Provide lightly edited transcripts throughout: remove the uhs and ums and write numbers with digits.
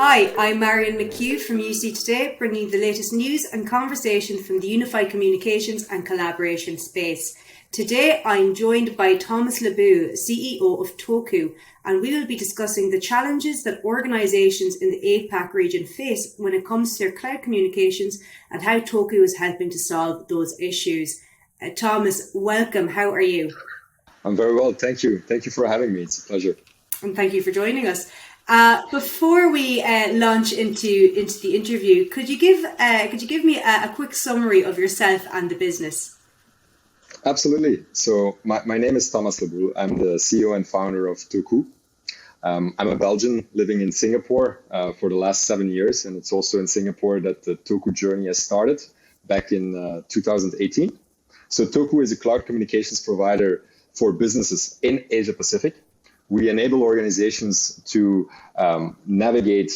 Hi, I'm Marian McHugh from UC Today, bringing the latest news and conversation from the unified communications and collaboration space. Today, I'm joined by Thomas Laboulle, CEO of Toku, and we will be discussing the challenges that organisations in the APAC region face when it comes to their cloud communications and how Toku is helping to solve those issues. Thomas, welcome. How are you? I'm very well, thank you. Thank you for having me. It's a pleasure. And thank you for joining us. Before we launch into the interview, could you give me a quick summary of yourself and the business? Absolutely. So my name is Thomas Laboulle. I'm the CEO and founder of Toku. I'm a Belgian living in Singapore for the last 7 years, and it's also in Singapore that the Toku journey has started back in 2018. So Toku is a cloud communications provider for businesses in Asia Pacific. We enable organizations to navigate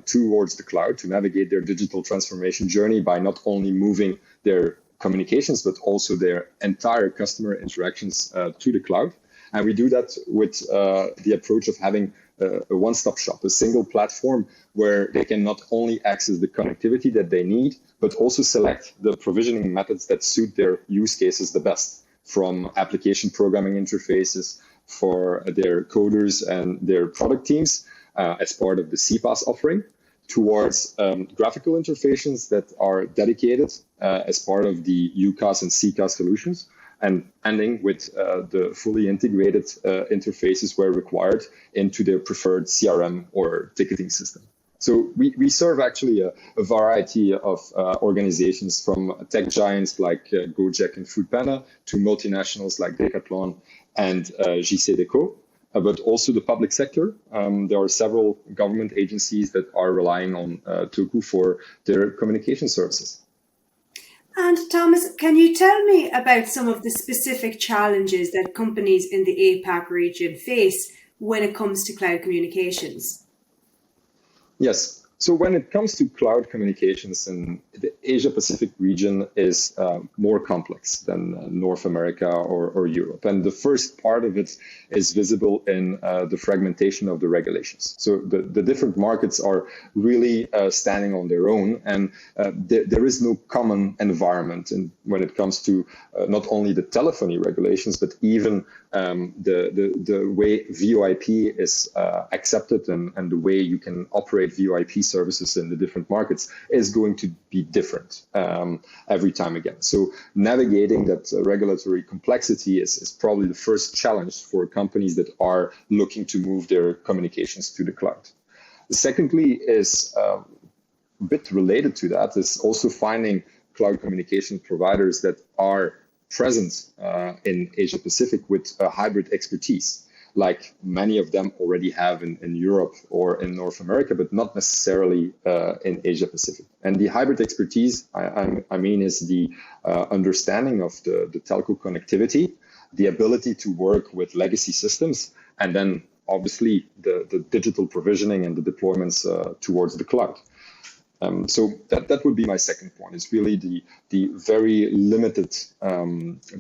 towards the cloud, to navigate their digital transformation journey by not only moving their communications, but also their entire customer interactions to the cloud. And we do that with the approach of having a one-stop shop, a single platform where they can not only access the connectivity that they need, but also select the provisioning methods that suit their use cases the best, from application programming interfaces for their coders and their product teams as part of the CPaaS offering, towards graphical interfaces that are dedicated as part of the UCaaS and CCaaS solutions, and ending with the fully integrated interfaces where required into their preferred CRM or ticketing system. So we serve actually a variety of organizations, from tech giants like Gojek and Foodpanda to multinationals like Decathlon and JCDecaux, but also the public sector. There are several government agencies that are relying on Toku for their communication services. And Thomas, can you tell me about some of the specific challenges that companies in the APAC region face when it comes to cloud communications? Yes. So when it comes to cloud communications, in the Asia Pacific region is more complex than North America or Europe. And the first part of it is visible in the fragmentation of the regulations. So the different markets are really standing on their own, and there is no common environment. And when it comes to not only the telephony regulations, but even the way VoIP is accepted and the way you can operate VoIP services in the different markets is going to be different every time again. So navigating that regulatory complexity is probably the first challenge for companies that are looking to move their communications to the cloud. Secondly is a bit related to that is also finding cloud communication providers that are present in Asia Pacific with a hybrid expertise, like many of them already have in Europe or in North America, but not necessarily in Asia Pacific. And the hybrid expertise, I mean, is the understanding of the telco connectivity, the ability to work with legacy systems, and then obviously the digital provisioning and the deployments towards the cloud. So that would be my second point. It's really the very limited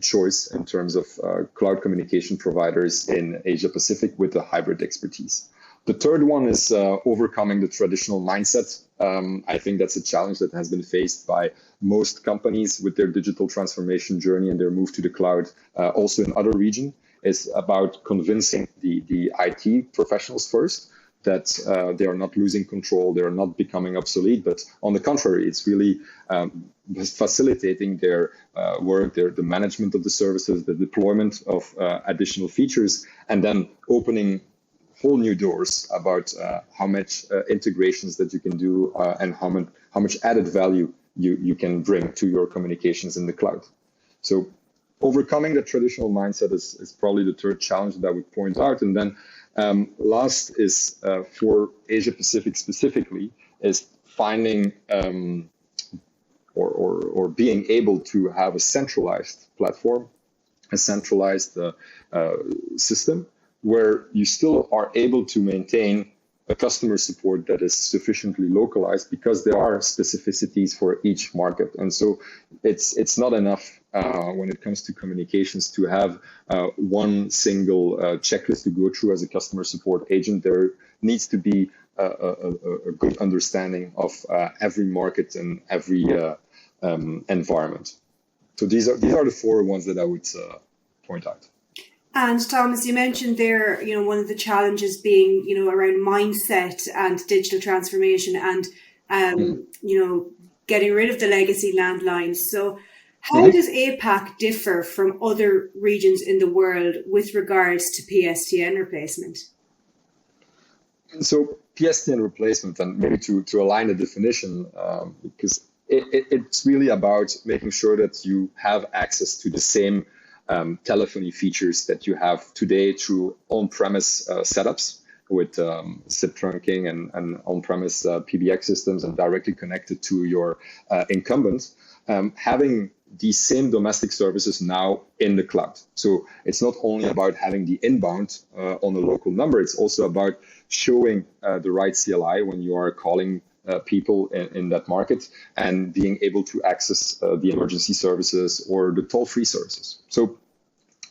choice in terms of cloud communication providers in Asia Pacific with a hybrid expertise. The third one is overcoming the traditional mindset. I think that's a challenge that has been faced by most companies with their digital transformation journey and their move to the cloud, also in other regions. It's about convincing the IT professionals first that they are not losing control, they are not becoming obsolete, but on the contrary, it's really facilitating their work, the management of the services, the deployment of additional features, and then opening whole new doors about how much integrations that you can do and how much added value you can bring to your communications in the cloud. So overcoming the traditional mindset is probably the third challenge that I would point out. And then last is for Asia Pacific specifically is finding or being able to have a centralized platform, a centralized system where you still are able to maintain a customer support that is sufficiently localized, because there are specificities for each market. And so it's not enough when it comes to communications to have one single checklist to go through as a customer support agent. There needs to be a good understanding of every market and every environment. So these are the four ones that I would point out. And Thomas, you mentioned there, one of the challenges being, around mindset and digital transformation and, getting rid of the legacy landlines. So how does APAC differ from other regions in the world with regards to PSTN replacement? So PSTN replacement, and maybe to align the definition, because it's really about making sure that you have access to the same telephony features that you have today through on-premise setups with SIP trunking and on-premise PBX systems and directly connected to your incumbents, having these same domestic services now in the cloud. So it's not only about having the inbound on a local number, it's also about showing the right CLI when you are calling people in that market and being able to access the emergency services or the toll-free services. So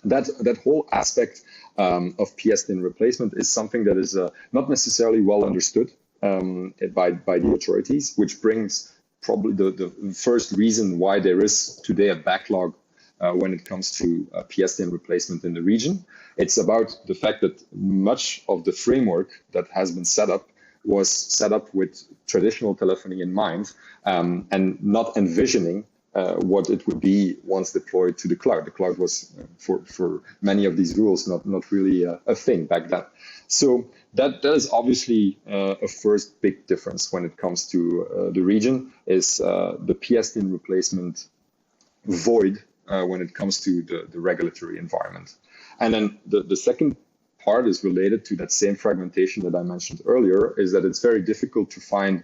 that whole aspect of PSTN replacement is something that is not necessarily well understood by the authorities, which brings probably the first reason why there is today a backlog when it comes to PSTN replacement in the region. It's about the fact that much of the framework that has been set up was set up with traditional telephony in mind and not envisioning what it would be once deployed to the cloud. The cloud was, for many of these rules, not really a thing back then. So that is obviously a first big difference when it comes to the region, is the PSTN replacement void when it comes to the regulatory environment. And then the second part is related to that same fragmentation that I mentioned earlier, is that it's very difficult to find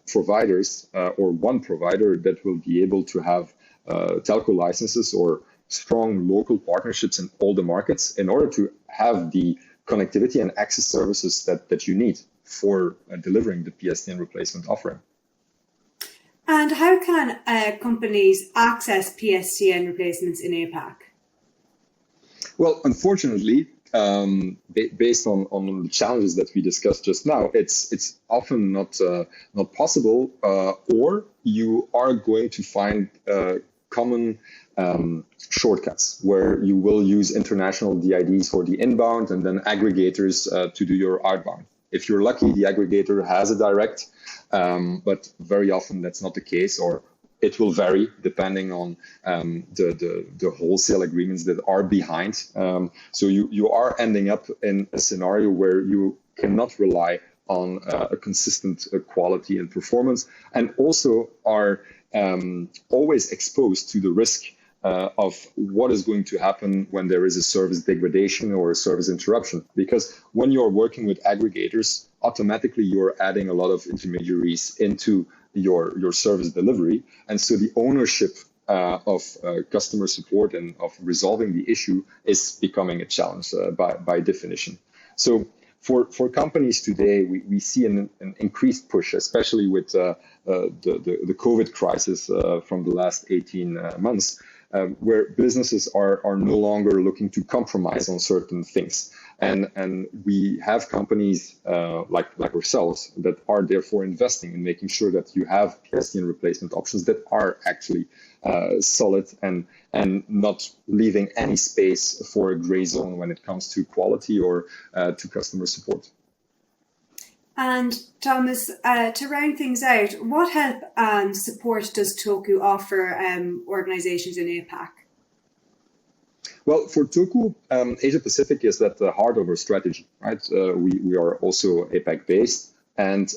providers or one provider that will be able to have telco licenses or strong local partnerships in all the markets in order to have the connectivity and access services that you need for delivering the PSTN replacement offering. And how can companies access PSTN replacements in APAC? Well, unfortunately, based on the challenges that we discussed just now, it's often not possible, or you are going to find common shortcuts where you will use international DIDs for the inbound and then aggregators to do your outbound. If you're lucky, the aggregator has a direct, but very often that's not the case, or it will vary depending on the wholesale agreements that are behind. So you are ending up in a scenario where you cannot rely on a consistent quality and performance, and also are always exposed to the risk of what is going to happen when there is a service degradation or a service interruption. Because when you're working with aggregators, automatically you're adding a lot of intermediaries into your service delivery. And so the ownership of customer support and of resolving the issue is becoming a challenge by definition. So for companies today, we see an increased push, especially with the COVID crisis from the last 18 months, where businesses are no longer looking to compromise on certain things. And we have companies like ourselves that are therefore investing in making sure that you have PSTN replacement options that are actually solid and not leaving any space for a gray zone when it comes to quality or to customer support. And Thomas, to round things out, what help and support does Toku offer organizations in APAC? Well, for Toku, Asia Pacific is at the heart of our strategy, right? We are also APAC based, and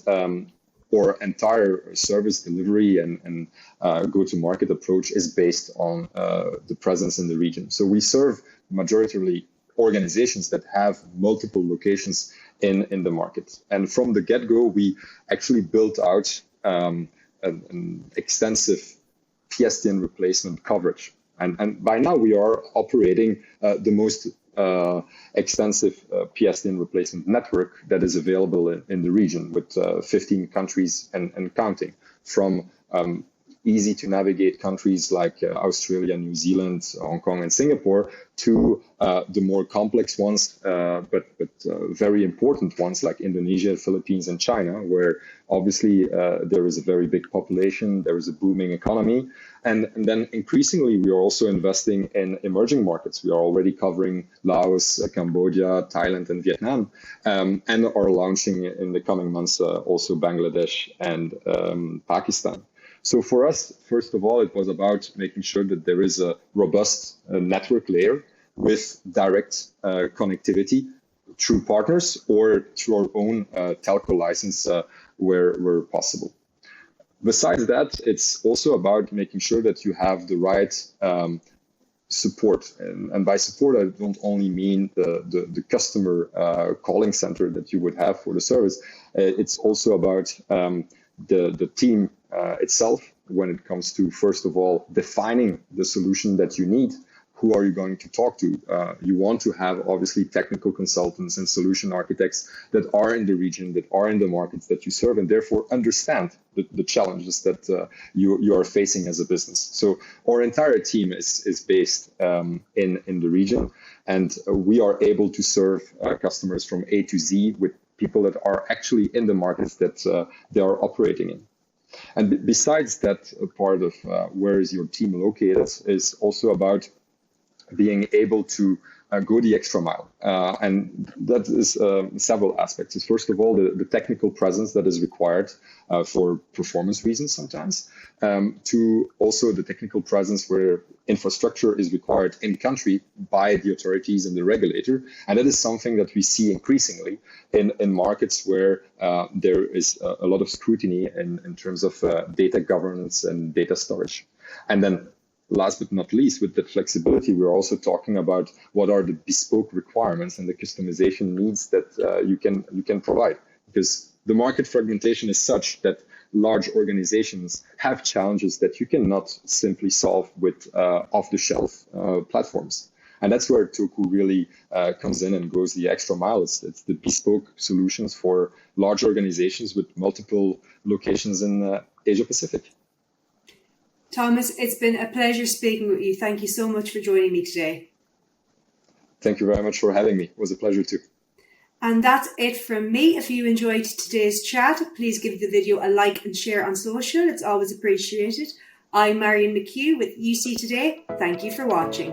our entire service delivery and go-to-market approach is based on the presence in the region. So we serve majoritarily organizations that have multiple locations in the market. And from the get-go, we actually built out an extensive PSTN replacement coverage. And by now we are operating the most extensive PSN replacement network that is available in the region with 15 countries and counting, from easy to navigate countries like Australia, New Zealand, Hong Kong, and Singapore, to the more complex ones, but very important ones like Indonesia, Philippines, and China, where obviously there is a very big population, there is a booming economy. And then increasingly, we are also investing in emerging markets. We are already covering Laos, Cambodia, Thailand, and Vietnam, and are launching in the coming months also Bangladesh and Pakistan. So for us, first of all, it was about making sure that there is a robust network layer with direct connectivity through partners or through our own telco license where possible. Besides that, it's also about making sure that you have the right support. And by support, I don't only mean the customer calling center that you would have for the service. It's also about the team itself, when it comes to, first of all, defining the solution that you need. Who are you going to talk to? You want to have, obviously, technical consultants and solution architects that are in the region, that are in the markets that you serve, and therefore understand the challenges that you are facing as a business. So our entire team is based in the region, and we are able to serve customers from A to Z with people that are actually in the markets that they are operating in. And besides that, part of where is your team located is also about being able to go the extra mile. And that is several aspects. First of all, the technical presence that is required for performance reasons sometimes, to also the technical presence where infrastructure is required in country by the authorities and the regulator. And that is something that we see increasingly in markets where there is a lot of scrutiny in terms of data governance and data storage. And then last but not least, with the flexibility, we're also talking about what are the bespoke requirements and the customization needs that you can provide. Because the market fragmentation is such that large organizations have challenges that you cannot simply solve with off-the-shelf platforms. And that's where Toku really comes in and goes the extra mile. It's the bespoke solutions for large organizations with multiple locations in Asia Pacific. Thomas, it's been a pleasure speaking with you. Thank you so much for joining me today. Thank you very much for having me. It was a pleasure too. And that's it from me. If you enjoyed today's chat, please give the video a like and share on social. It's always appreciated. I'm Marian McHugh with UC Today. Thank you for watching.